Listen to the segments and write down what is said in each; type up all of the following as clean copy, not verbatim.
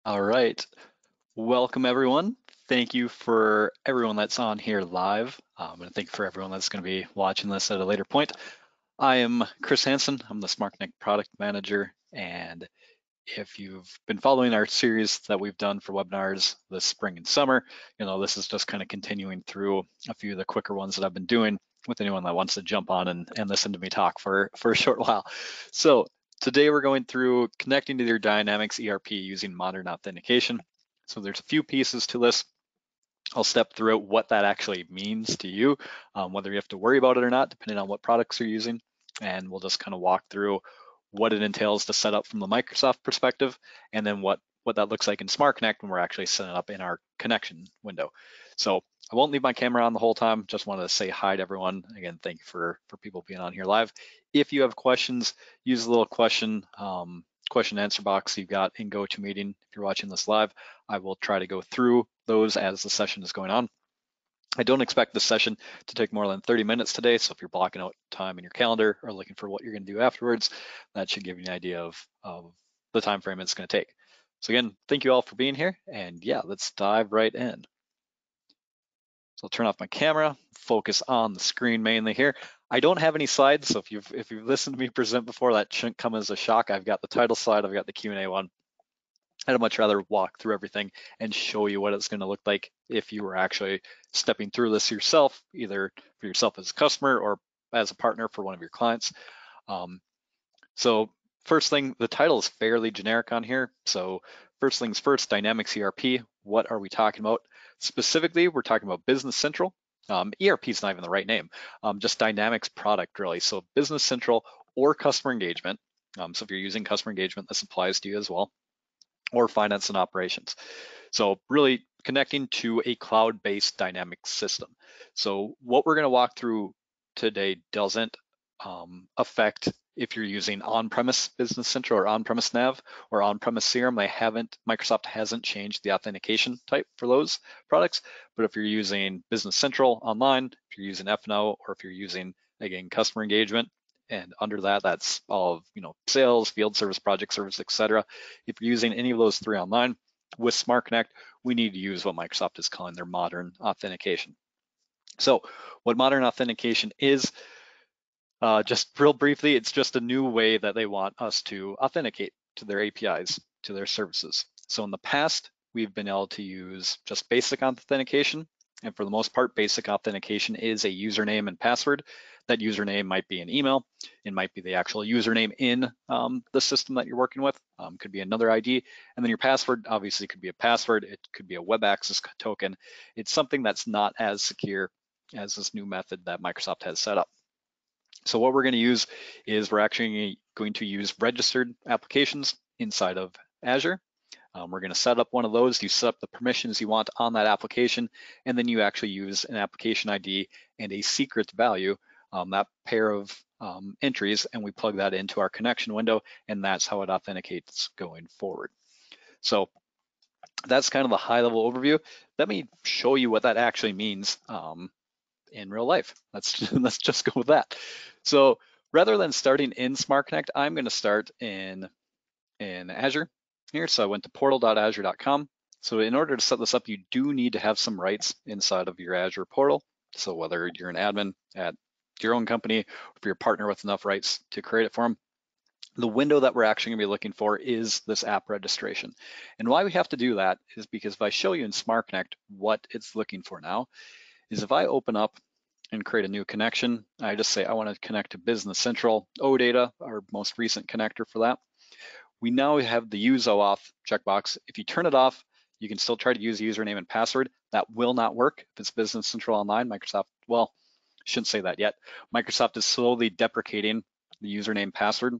All right. Welcome, everyone. Thank you for everyone that's on here live. And thank you for everyone that's going to be watching this at a later point. I am Chris Hansen. I'm the SmartConnect product manager. And if you've been following our series that we've done for webinars this spring and summer, this is just kind of continuing through a few of the quicker ones that I've been doing with anyone that wants to jump on and listen to me talk for a short while. So today we're going through connecting to your Dynamics ERP using modern authentication. So there's a few pieces to this. I'll step through what that actually means to you, whether you have to worry about it or not, depending on what products you're using. And we'll just kind of walk through what it entails to set up from the Microsoft perspective, and then what that looks like in SmartConnect when we're actually setting up in our connection window. So I won't leave my camera on the whole time. Just wanted to say hi to everyone. Again, thank you for people being on here live. If you have questions, use the little question and answer box you've got in GoToMeeting. If you're watching this live, I will try to go through those as the session is going on. I don't expect this session to take more than 30 minutes today, so if you're blocking out time in your calendar or looking for what you're going to do afterwards, that should give you an idea of the time frame it's going to take. So again, thank you all for being here, and yeah, let's dive right in. So I'll turn off my camera, focus on the screen mainly here. I don't have any slides, so if you've listened to me present before, that shouldn't come as a shock. I've got the title slide, I've got the Q&A one. I'd much rather walk through everything and show you what it's going to look like if you were actually stepping through this yourself, either for yourself as a customer or as a partner for one of your clients. So first thing, the title is fairly generic on here. So first things first, Dynamics ERP. What are we talking about? Specifically, we're talking about Business Central. ERP is not even the right name, just Dynamics product really. So Business Central or Customer Engagement. So if you're using Customer Engagement, this applies to you as well, or Finance and Operations. So really connecting to a cloud-based dynamic system. So what we're going to walk through today doesn't affect if you're using on-premise Business Central or on-premise Nav or on-premise CRM. Microsoft hasn't changed the authentication type for those products. But if you're using Business Central online, if you're using F&O, or if you're using, again, Customer Engagement, and under that, that's all of sales, field service, project service, etc. If you're using any of those three online with SmartConnect, we need to use what Microsoft is calling their modern authentication. So what modern authentication is, just real briefly, it's just a new way that they want us to authenticate to their APIs, to their services. So in the past, we've been able to use just basic authentication. And for the most part, basic authentication is a username and password. That username might be an email. It might be the actual username in the system that you're working with. Could be another ID. And then your password, obviously, could be a password. It could be a web access token. It's something that's not as secure as this new method that Microsoft has set up. So what we're going to use is we're actually going to use registered applications inside of Azure. We're going to set up one of those. You set up the permissions you want on that application, and then you actually use an application ID and a secret value, that pair of entries, and we plug that into our connection window, and that's how it authenticates going forward. So that's kind of the high-level overview. Let me show you what that actually means in real life. Let's just go with that. So rather than starting in SmartConnect, I'm going to start in Azure here. So I went to portal.azure.com. So in order to set this up, you do need to have some rights inside of your Azure portal. So whether you're an admin at your own company, or if you're a partner with enough rights to create it for them, the window that we're actually going to be looking for is this app registration. And why we have to do that is because if I show you in SmartConnect what it's looking for now, is if I open up and create a new connection, I just say I want to connect to Business Central, OData, our most recent connector for that. We now have the use OAuth checkbox. If you turn it off, you can still try to use username and password. That will not work if it's Business Central Online. Microsoft, well, shouldn't say that yet. Microsoft is slowly deprecating the username password.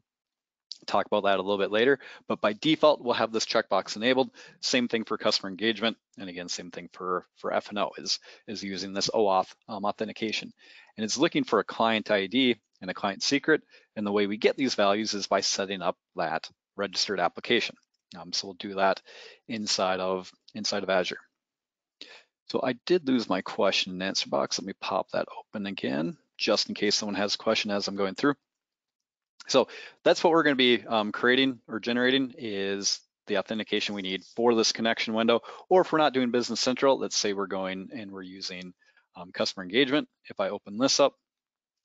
Talk about that a little bit later, but by default, we'll have this checkbox enabled. Same thing for customer engagement, and again, same thing for F&O is using this OAuth authentication. And it's looking for a client ID and a client secret, and the way we get these values is by setting up that registered application. So we'll do that inside of Azure. So I did lose my question and answer box. Let me pop that open again, just in case someone has a question as I'm going through. So that's what we're going to be creating or generating is the authentication we need for this connection window, or if we're not doing Business Central, let's say we're going and we're using Customer Engagement. If I open this up,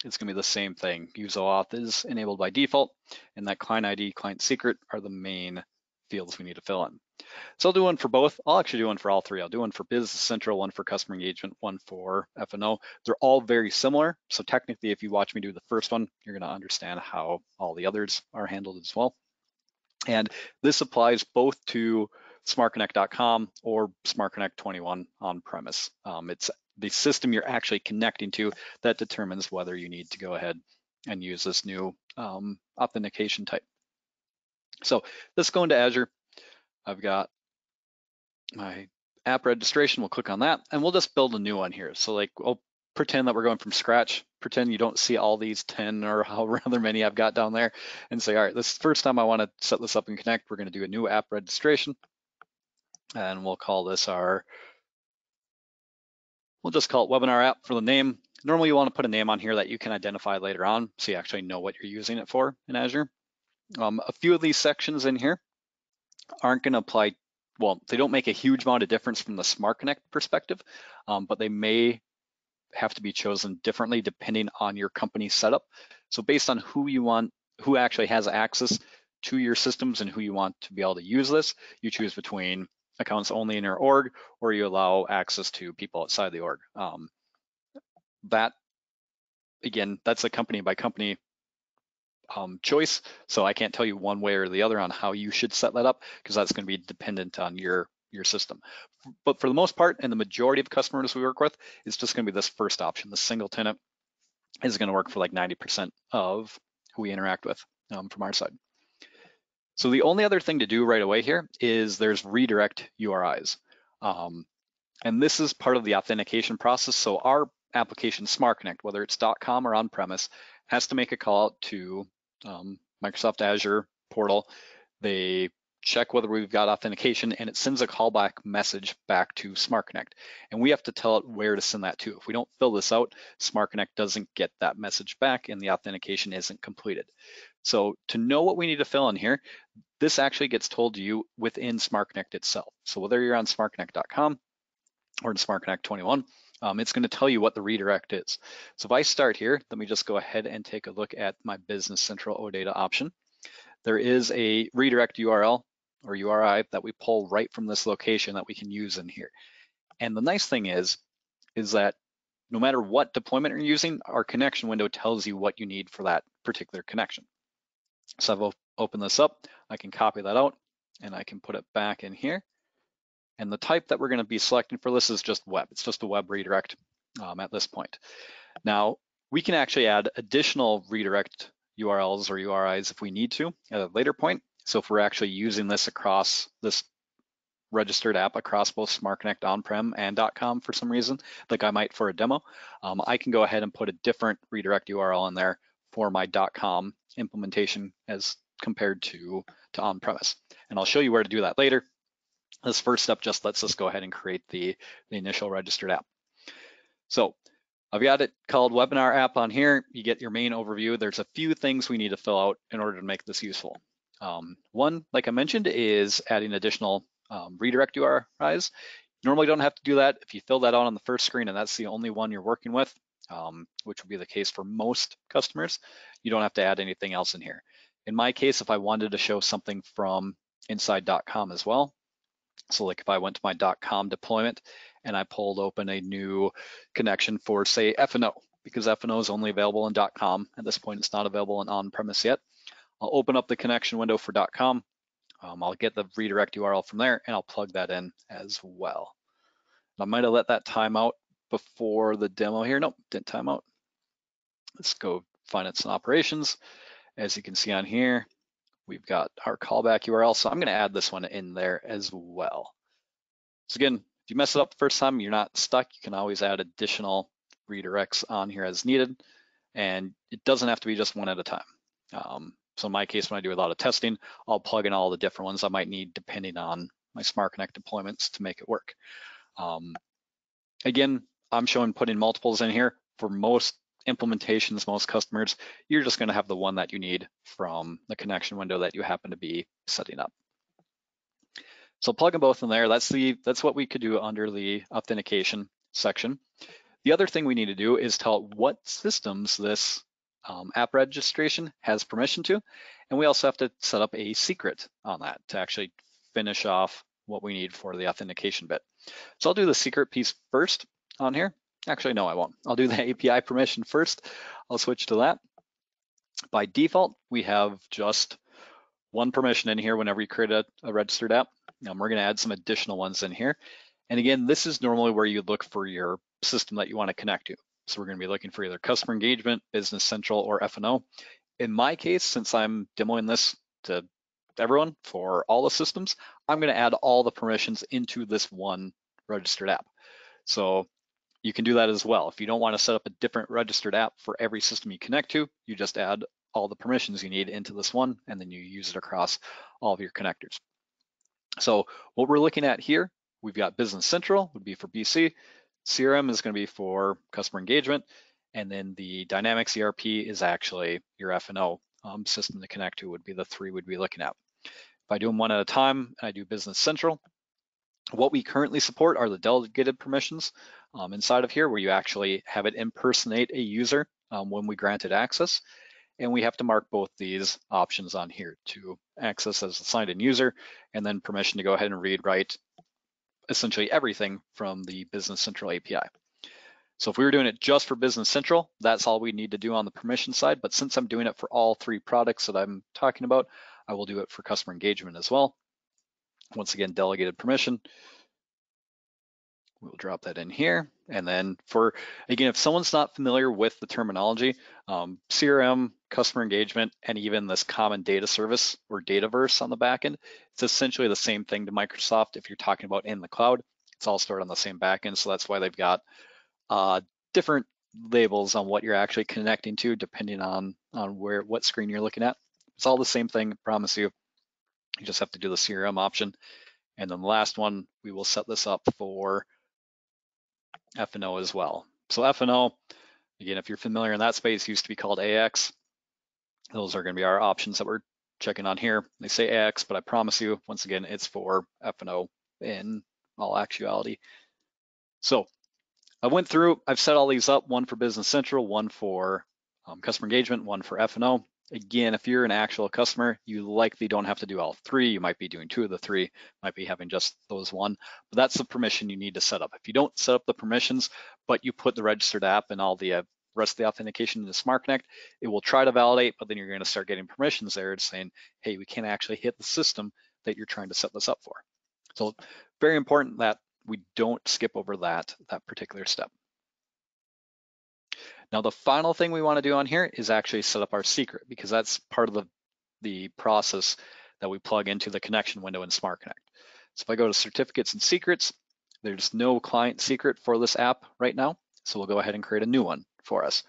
it's gonna be the same thing. Use OAuth is enabled by default, and that client ID, client secret are the main fields we need to fill in. So I'll do one for both. I'll actually do one for all three. I'll do one for Business Central, one for Customer Engagement, one for F&O. They're all very similar. So technically, if you watch me do the first one, you're gonna understand how all the others are handled as well. And this applies both to SmartConnect.com or SmartConnect 21 on-premise. It's the system you're actually connecting to that determines whether you need to go ahead and use this new authentication type. So let's go into Azure. I've got my app registration. We'll click on that and we'll just build a new one here. So like, I'll pretend that we're going from scratch. Pretend you don't see all these 10 or however many I've got down there, and say, all right, this is the first time I want to set this up and connect. We're going to do a new app registration, and we'll call this we'll just call it webinar app for the name. Normally you want to put a name on here that you can identify later on, so you actually know what you're using it for in Azure. A few of these sections in here aren't going to apply. Well, they don't make a huge amount of difference from the SmartConnect perspective, but they may have to be chosen differently depending on your company setup. So based on who actually has access to your systems and who you want to be able to use this, you choose between accounts only in your org, or you allow access to people outside the org. That, again, that's a company by company choice. So I can't tell you one way or the other on how you should set that up, because that's going to be dependent on your system. But for the most part, and the majority of customers we work with, it's just going to be this first option. The single tenant is going to work for like 90% of who we interact with from our side. So the only other thing to do right away here is there's redirect URIs. And this is part of the authentication process. So our application SmartConnect, whether it's .com or on-premise, has to make a call out to Microsoft Azure portal. They check whether we've got authentication, and it sends a callback message back to SmartConnect. And we have to tell it where to send that to. If we don't fill this out, SmartConnect doesn't get that message back and the authentication isn't completed. So to know what we need to fill in here, this actually gets told to you within SmartConnect itself. So whether you're on SmartConnect.com or in SmartConnect 21, it's going to tell you what the redirect is. So if I start here, let me just go ahead and take a look at my Business Central OData option. There is a redirect URL or URI that we pull right from this location that we can use in here. And the nice thing is that no matter what deployment you're using, our connection window tells you what you need for that particular connection. So I've opened this up, I can copy that out and I can put it back in here. And the type that we're going to be selecting for this is just web. It's just a web redirect at this point. Now, we can actually add additional redirect URLs or URIs if we need to at a later point. So if we're actually using this across this registered app across both SmartConnect on-prem and .com for some reason, like I might for a demo, I can go ahead and put a different redirect URL in there for my .com implementation as compared to on-premise. And I'll show you where to do that later. This first step just lets us go ahead and create the initial registered app. So I've got it called Webinar App on here. You get your main overview. There's a few things we need to fill out in order to make this useful. One, like I mentioned, is adding additional redirect URIs. Normally don't have to do that. If you fill that out on the first screen and that's the only one you're working with, which would be the case for most customers, you don't have to add anything else in here. In my case, if I wanted to show something from inside .com as well, so like if I went to my .com deployment and I pulled open a new connection for, say, F&O, because F&O is only available in .com. At this point, it's not available in on-premise yet. I'll open up the connection window for .com. I'll get the redirect URL from there and I'll plug that in as well. I might have let that time out before the demo here. Nope, didn't time out. Let's go Finance and Operations. As you can see on here, we've got our callback URL. So I'm going to add this one in there as well. So again, if you mess it up the first time, you're not stuck. You can always add additional redirects on here as needed. And it doesn't have to be just one at a time. So in my case, when I do a lot of testing, I'll plug in all the different ones I might need depending on my SmartConnect deployments to make it work. Again, I'm showing putting multiples in here. For most implementations, most customers, you're just going to have the one that you need from the connection window that you happen to be setting up. So plug them both in there. That's what we could do under the authentication section. The other thing we need to do is tell what systems this app registration has permission to, and we also have to set up a secret on that to actually finish off what we need for the authentication bit. So I'll do the secret piece first on here. Actually, no, I won't. I'll do the API permission first. I'll switch to that. By default, we have just one permission in here whenever you create a registered app. Now we're gonna add some additional ones in here. And again, this is normally where you look for your system that you wanna connect to. So we're gonna be looking for either Customer Engagement, Business Central, or F&O. In my case, since I'm demoing this to everyone for all the systems, I'm gonna add all the permissions into this one registered app. So you can do that as well. If you don't wanna set up a different registered app for every system you connect to, you just add all the permissions you need into this one, and then you use it across all of your connectors. So what we're looking at here, we've got Business Central would be for BC, CRM is going to be for customer engagement, and then the Dynamics ERP is actually your F&O system to connect to would be the three we'd be looking at. If I do them one at a time, I do Business Central. What we currently support are the delegated permissions inside of here, where you actually have it impersonate a user when we grant it access. And we have to mark both these options on here to access as a signed-in user, and then permission to go ahead and read, write essentially everything from the Business Central API. So if we were doing it just for Business Central, that's all we need to do on the permission side. But since I'm doing it for all three products that I'm talking about, I will do it for customer engagement as well. Once again, delegated permission. We'll drop that in here. And then for, again, if someone's not familiar with the terminology, CRM, customer engagement, and even this common data service or Dataverse on the backend, it's essentially the same thing to Microsoft if you're talking about in the cloud. It's all stored on the same backend, so that's why they've got different labels on what you're actually connecting to depending on what screen you're looking at. It's all the same thing, I promise you. You just have to do the CRM option. And then the last one, we will set this up for F&O as well. So F&O, again, if you're familiar in that space, used to be called AX. Those are going to be our options that we're checking on here. They say AX, but I promise you, once again, it's for F&O in all actuality. So I went through, I've set all these up, one for Business Central, one for customer engagement, one for F&O. Again, if you're an actual customer, you likely don't have to do all three. You might be doing two of the three, might be having just those one, but that's the permission you need to set up. If you don't set up the permissions, but you put the registered app and all the rest of the authentication into SmartConnect, it will try to validate, but then you're going to start getting permissions there saying, hey, we can't actually hit the system that you're trying to set this up for. So very important that we don't skip over that particular step. Now, the final thing we want to do on here is actually set up our secret, because that's part of the process that we plug into the connection window in SmartConnect. So if I go to certificates and secrets, there's no client secret for this app right now. So we'll go ahead and create a new one for us.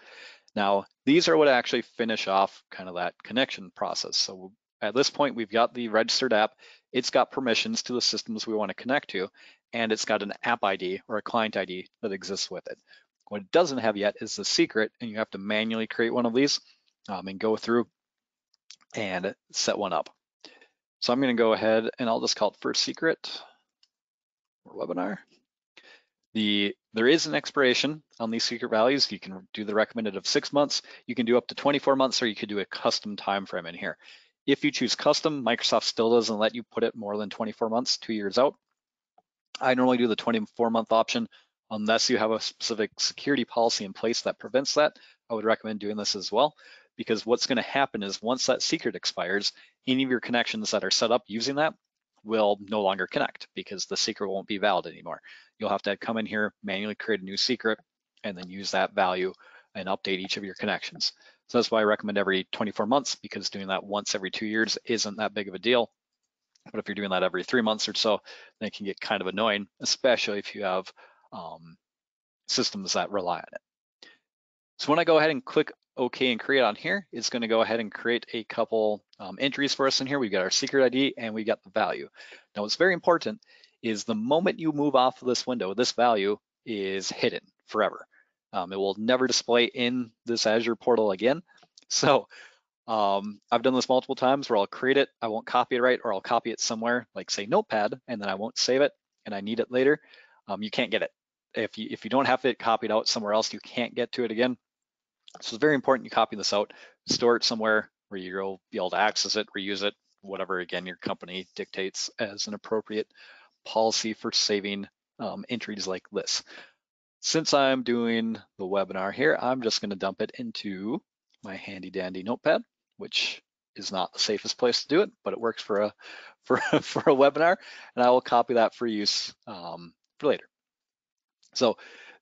Now, these are what actually finish off kind of that connection process. So at this point, we've got the registered app. It's got permissions to the systems we want to connect to, and it's got an app ID or a client ID that exists with it. What it doesn't have yet is the secret, and you have to manually create one of these and go through and set one up. So I'm going to go ahead and I'll just call it first secret or webinar. There is an expiration on these secret values. You can do the recommended of 6 months. You can do up to 24 months, or you could do a custom time frame in here. If you choose custom, Microsoft still doesn't let you put it more than 24 months, 2 years out. I normally do the 24-month option. Unless you have a specific security policy in place that prevents that, I would recommend doing this as well, because what's going to happen is once that secret expires, any of your connections that are set up using that will no longer connect because the secret won't be valid anymore. You'll have to come in here, manually create a new secret, and then use that value and update each of your connections. So that's why I recommend every 24 months, because doing that once every 2 years isn't that big of a deal. But if you're doing that every 3 months or so, then it can get kind of annoying, especially if you have systems that rely on it. So when I go ahead and click OK and create on here, it's going to go ahead and create a couple entries for us in here. We've got our secret ID and we got the value. Now what's very important is the moment you move off of this window, this value is hidden forever. It will never display in this Azure portal again. So I've done this multiple times where I'll create it, I won't copy it right, or I'll copy it somewhere, like say Notepad, and then I won't save it, and I need it later. You can't get it. If you don't have it copied out somewhere else, you can't get to it again. So it's very important you copy this out, store it somewhere where you'll be able to access it, reuse it, whatever, again, your company dictates as an appropriate policy for saving entries like this. Since I'm doing the webinar here, I'm just going to dump it into my handy dandy Notepad, which is not the safest place to do it, but it works for a for a webinar, and I will copy that for use for later. So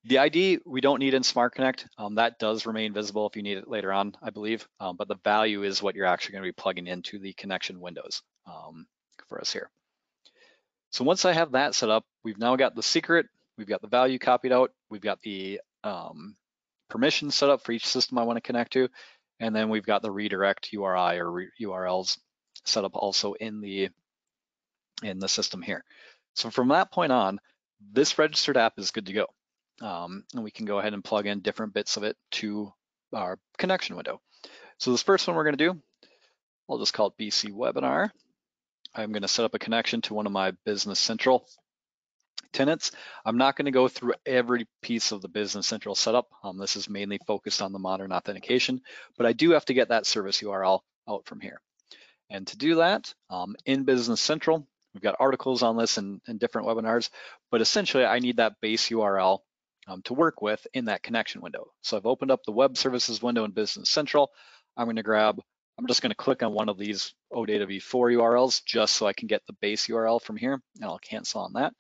the ID we don't need in SmartConnect. That does remain visible if you need it later on, I believe, but the value is what you're actually going to be plugging into the connection windows for us here. So once I have that set up, we've now got the secret, we've got the value copied out, we've got the permissions set up for each system I want to connect to, and then we've got the redirect URI or URLs set up also in the system here. So from that point on, this registered app is good to go. And we can go ahead and plug in different bits of it to our connection window. So this first one we're going to do, I'll just call it BC Webinar. I'm going to set up a connection to one of my Business Central tenants. I'm not going to go through every piece of the Business Central setup. This is mainly focused on the modern authentication, but I do have to get that service URL out from here. And to do that, in Business Central, we've got articles on this in different webinars, but essentially I need that base URL to work with in that connection window. So I've opened up the web services window in Business Central. I'm just going to click on one of these OData v4 URLs just so I can get the base URL from here, and I'll cancel on that,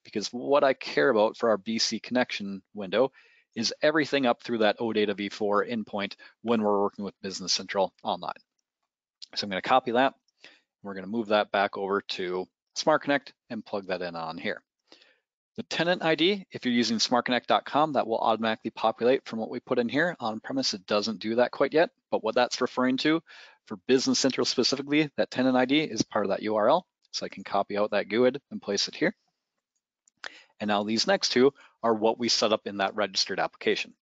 because what I care about for our BC connection window is everything up through that OData v4 endpoint when we're working with Business Central online. So I'm going to copy that. We're going to move that back over to SmartConnect and plug that in on here. The tenant ID, if you're using smartconnect.com, that will automatically populate from what we put in here. On premise, it doesn't do that quite yet, but what that's referring to for Business Central specifically, that tenant ID is part of that URL. So I can copy out that GUID and place it here. And now these next two are what we set up in that registered application.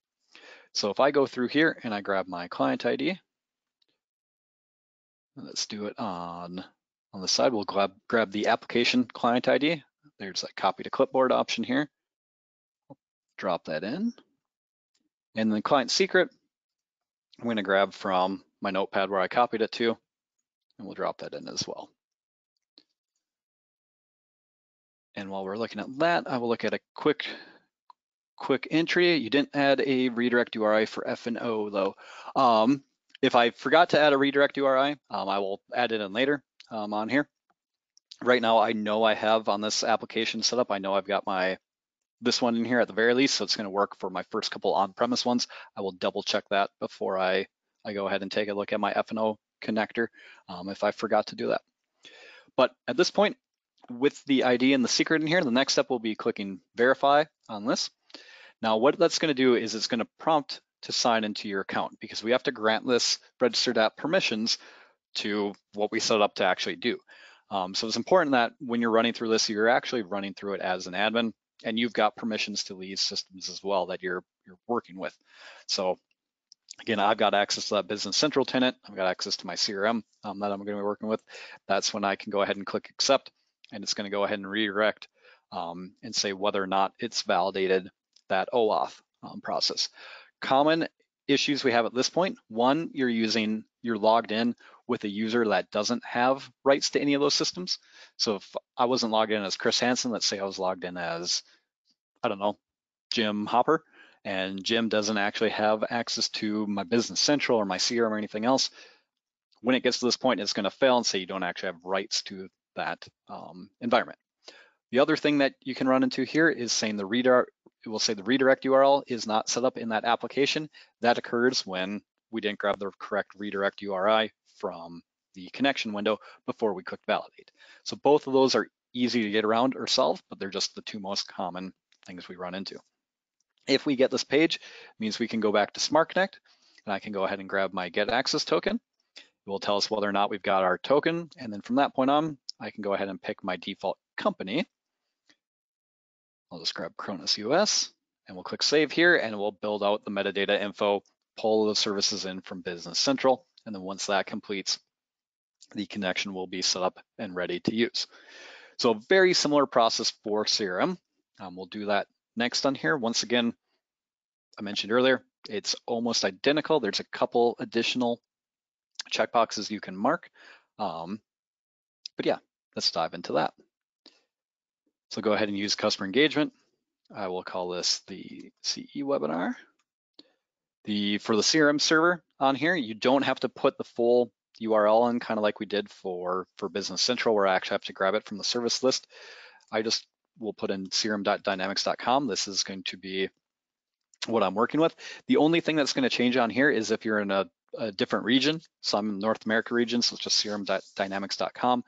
So if I go through here and I grab my client ID, let's do it on the side. We'll grab the application client ID. There's a copy to clipboard option here. Drop that in. And then client secret, I'm going to grab from my notepad where I copied it to, and we'll drop that in as well. And while we're looking at that, I will look at a quick entry. You didn't add a redirect URI for F&O though. If I forgot to add a redirect URI, I will add it in later on here. Right now, I know I have on this application set up, I know I've got this one in here at the very least, so it's going to work for my first couple on-premise ones. I will double check that before I go ahead and take a look at my F&O connector if I forgot to do that. But at this point, with the ID and the secret in here, the next step will be clicking verify on this. Now what that's going to do is it's going to prompt to sign into your account, because we have to grant this registered app permissions to what we set up to actually do. So it's important that when you're running through this, you're actually running through it as an admin, and you've got permissions to these systems as well that you're working with. So again, I've got access to that Business Central tenant. I've got access to my CRM that I'm going to be working with. That's when I can go ahead and click accept, and it's going to go ahead and redirect and say whether or not it's validated that OAuth process. Common issues we have at this point: one, you're logged in with a user that doesn't have rights to any of those systems. So if I wasn't logged in as Chris Hansen, let's say I was logged in as, I don't know, Jim Hopper, and Jim doesn't actually have access to my Business Central or my CRM or anything else, when it gets to this point, it's going to fail and say you don't actually have rights to that environment. The other thing that you can run into here is saying the redirect, it will say the redirect URL is not set up in that application. That occurs when we didn't grab the correct redirect URI from the connection window before we clicked validate. So both of those are easy to get around or solve, but they're just the two most common things we run into. If we get this page, it means we can go back to SmartConnect, and I can go ahead and grab my get access token. It will tell us whether or not we've got our token, and then from that point on, I can go ahead and pick my default company. I'll just grab Cronus US, and we'll click save here, and we'll build out the metadata info, pull the services in from Business Central, And then once that completes, the connection will be set up and ready to use. So a very similar process for CRM. We'll do that next on here. Once again, I mentioned earlier, it's almost identical. There's a couple additional checkboxes you can mark. But yeah, let's dive into that. So go ahead and use customer engagement. I will call this the CE webinar. For the CRM server on here, you don't have to put the full URL in, kind of like we did for Business Central, where I actually have to grab it from the service list. I just will put in crm.dynamics.com. This is going to be what I'm working with. The only thing that's going to change on here is if you're in a different region. So I'm in North America region, so it's just crm.dynamics.com.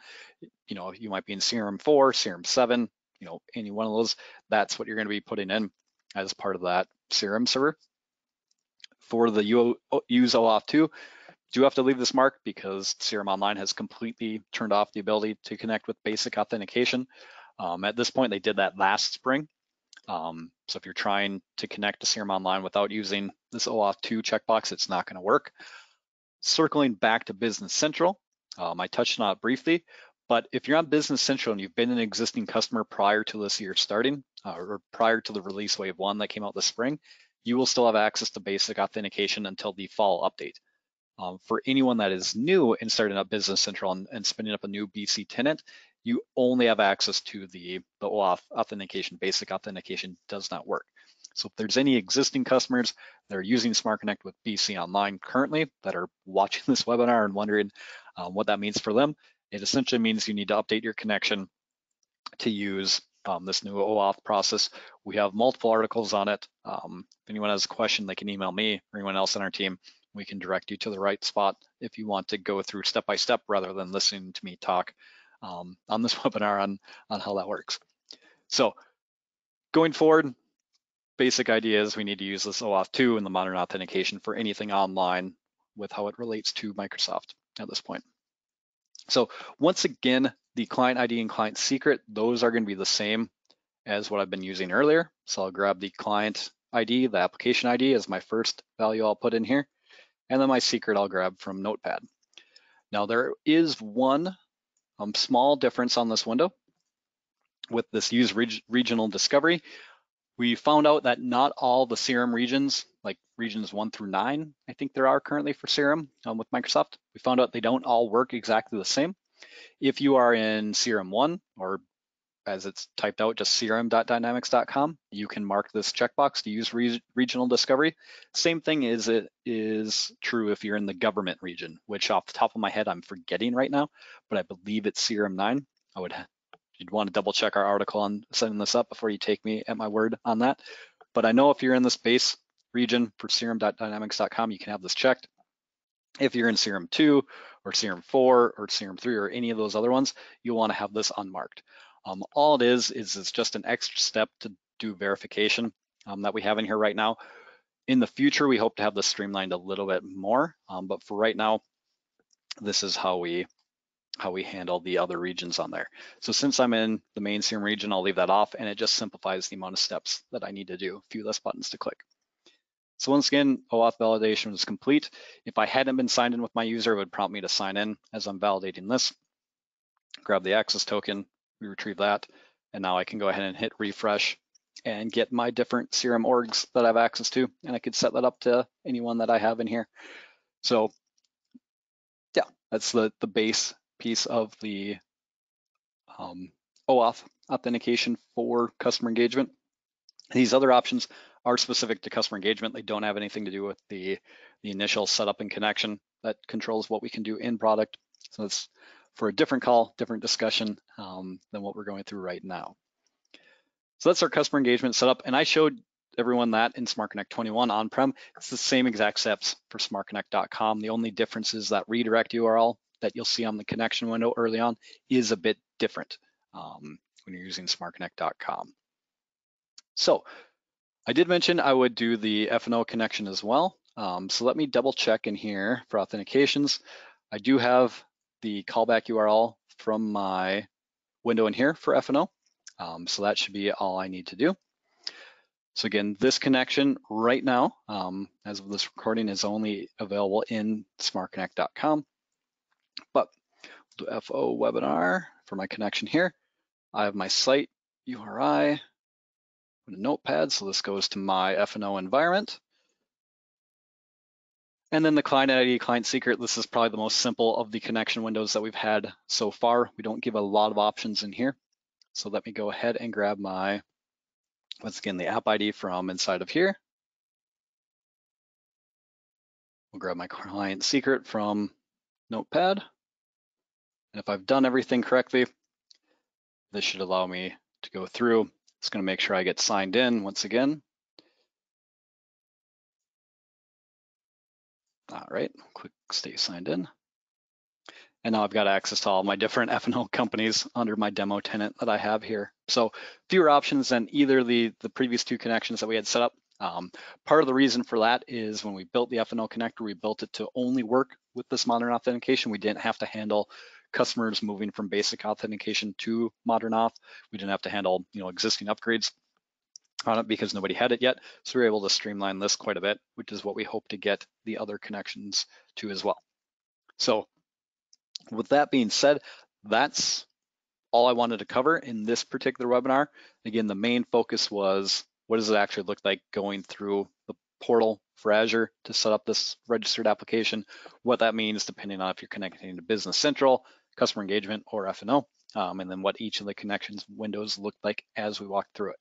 You know, you might be in CRM 4, CRM 7, you know, any one of those. That's what you're going to be putting in as part of that CRM server. For the use OAuth 2, do have to leave this marked because CRM Online has completely turned off the ability to connect with basic authentication. At this point, they did that last spring. So if you're trying to connect to CRM Online without using this OAuth 2 checkbox, it's not going to work. Circling back to Business Central, I touched on it briefly, but if you're on Business Central and you've been an existing customer prior to this year starting, or prior to the release wave 1 that came out this spring, you will still have access to basic authentication until the fall update. For anyone that is new in starting up Business Central and spinning up a new BC tenant, you only have access to the OAuth authentication. Basic authentication does not work. So if there's any existing customers that are using SmartConnect with BC Online currently that are watching this webinar and wondering what that means for them, it essentially means you need to update your connection to use this new OAuth process. We have multiple articles on it. If anyone has a question, they can email me or anyone else on our team. We can direct you to the right spot if you want to go through step by step rather than listening to me talk on this webinar on how that works. So going forward, basic idea is we need to use this OAuth 2 and the modern authentication for anything online with how it relates to Microsoft at this point. So once again, the client ID and client secret, those are going to be the same as what I've been using earlier. So I'll grab the client ID, the application ID as my first value I'll put in here. And then my secret I'll grab from Notepad. Now there is one small difference on this window with this use regional discovery. We found out that not all the CRM regions, like regions 1 through 9, I think there are currently for CRM with Microsoft. We found out they don't all work exactly the same. If you are in CRM 1, or as it's typed out, just crm.dynamics.com, you can mark this checkbox to use regional discovery. Same thing is true if you're in the government region, which off the top of my head, I'm forgetting right now, but I believe it's CRM 9. You'd want to double check our article on setting this up before you take me at my word on that. But I know if you're in this base region for crm.dynamics.com, you can have this checked. If you're in CRM 2 or CRM 4 or CRM 3 or any of those other ones, you'll want to have this unmarked. All it is it's just an extra step to do verification that we have in here right now. In the future, we hope to have this streamlined a little bit more, but for right now, this is how we handle the other regions on there. So since I'm in the main CRM region, I'll leave that off, and it just simplifies the amount of steps that I need to do, a few less buttons to click. So once again, OAuth validation is complete. If I hadn't been signed in with my user, it would prompt me to sign in as I'm validating this. Grab the access token, we retrieve that, and now I can go ahead and hit refresh and get my different CRM orgs that I have access to, and I could set that up to anyone that I have in here. So yeah, that's the base piece of the OAuth authentication for customer engagement. These other options are specific to customer engagement. They don't have anything to do with the initial setup and connection that controls what we can do in product. So it's for a different call, different discussion than what we're going through right now. So that's our customer engagement setup. And I showed everyone that in SmartConnect 21 on-prem. It's the same exact steps for SmartConnect.com. The only difference is that redirect URL that you'll see on the connection window early on is a bit different when you're using SmartConnect.com. So I did mention I would do the F&O connection as well. So let me double check in here for authentications. I do have the callback URL from my window in here for F&O. So that should be all I need to do. So again, this connection right now, as of this recording, is only available in smartconnect.com. But the FO webinar for my connection here, I have my site URI, a notepad, so this goes to my F&O environment. And then the client ID, client secret, this is probably the most simple of the connection windows that we've had so far. We don't give a lot of options in here. So let me go ahead and grab my, once again, the app ID from inside of here. We'll grab my client secret from Notepad. And if I've done everything correctly, this should allow me to go through. It's going to make sure I get signed in once again. All right, click stay signed in. And now I've got access to all my different F&O companies under my demo tenant that I have here. So fewer options than either the previous two connections that we had set up. Part of the reason for that is when we built the F&O connector, we built it to only work with this modern authentication. We didn't have to handle customers moving from basic authentication to modern auth. We didn't have to handle existing upgrades on it because nobody had it yet. So we were able to streamline this quite a bit, which is what we hope to get the other connections to as well. So with that being said, that's all I wanted to cover in this particular webinar. Again, the main focus was what does it actually look like going through the portal for Azure to set up this registered application, what that means depending on if you're connecting to Business Central, Customer Engagement, or F&O, and then what each of the connections windows look like as we walk through it.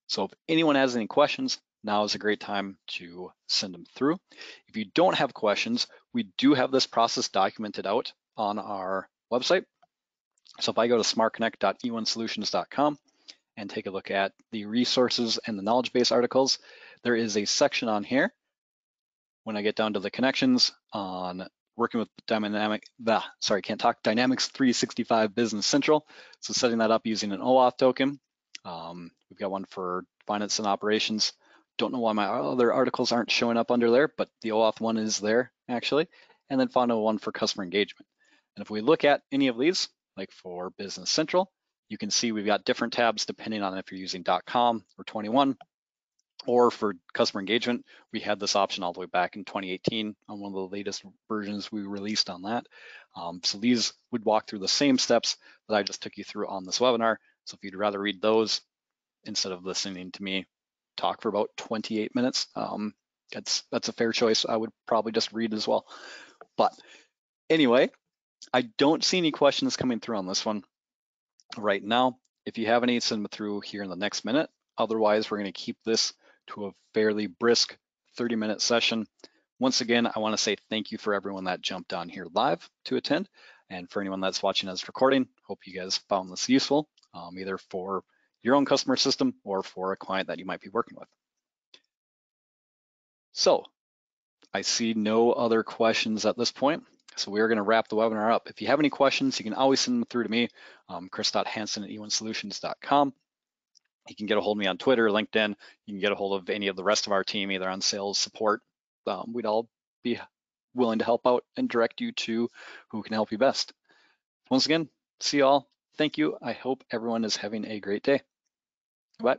So if anyone has any questions, now is a great time to send them through. If you don't have questions, we do have this process documented out on our website. So if I go to smartconnect.e1solutions.com and take a look at the resources and the knowledge base articles, there is a section on here when I get down to the connections on working with Dynamics 365 Business Central. So setting that up using an OAuth token. We've got one for Finance and Operations. Don't know why my other articles aren't showing up under there, but the OAuth one is there actually. And then final one for Customer Engagement. And if we look at any of these, like for Business Central, you can see we've got different tabs depending on if you're using .com or 21, or for Customer Engagement, we had this option all the way back in 2018 on one of the latest versions we released on that. So these would walk through the same steps that I just took you through on this webinar. So if you'd rather read those instead of listening to me talk for about 28 minutes, that's a fair choice. I would probably just read as well. But anyway, I don't see any questions coming through on this one right now. If you have any, send them through here in the next minute. Otherwise, we're going to keep this to a fairly brisk 30-minute session. Once again, I want to say thank you for everyone that jumped on here live to attend. And for anyone that's watching as recording, hope you guys found this useful, either for your own customer system or for a client that you might be working with. So I see no other questions at this point. So we are going to wrap the webinar up. If you have any questions, you can always send them through to me, chris.hansen@e1solutions.com. You can get a hold of me on Twitter, LinkedIn. You can get a hold of any of the rest of our team, either on sales, support. We'd all be willing to help out and direct you to who can help you best. Once again, see you all. Thank you. I hope everyone is having a great day. Bye.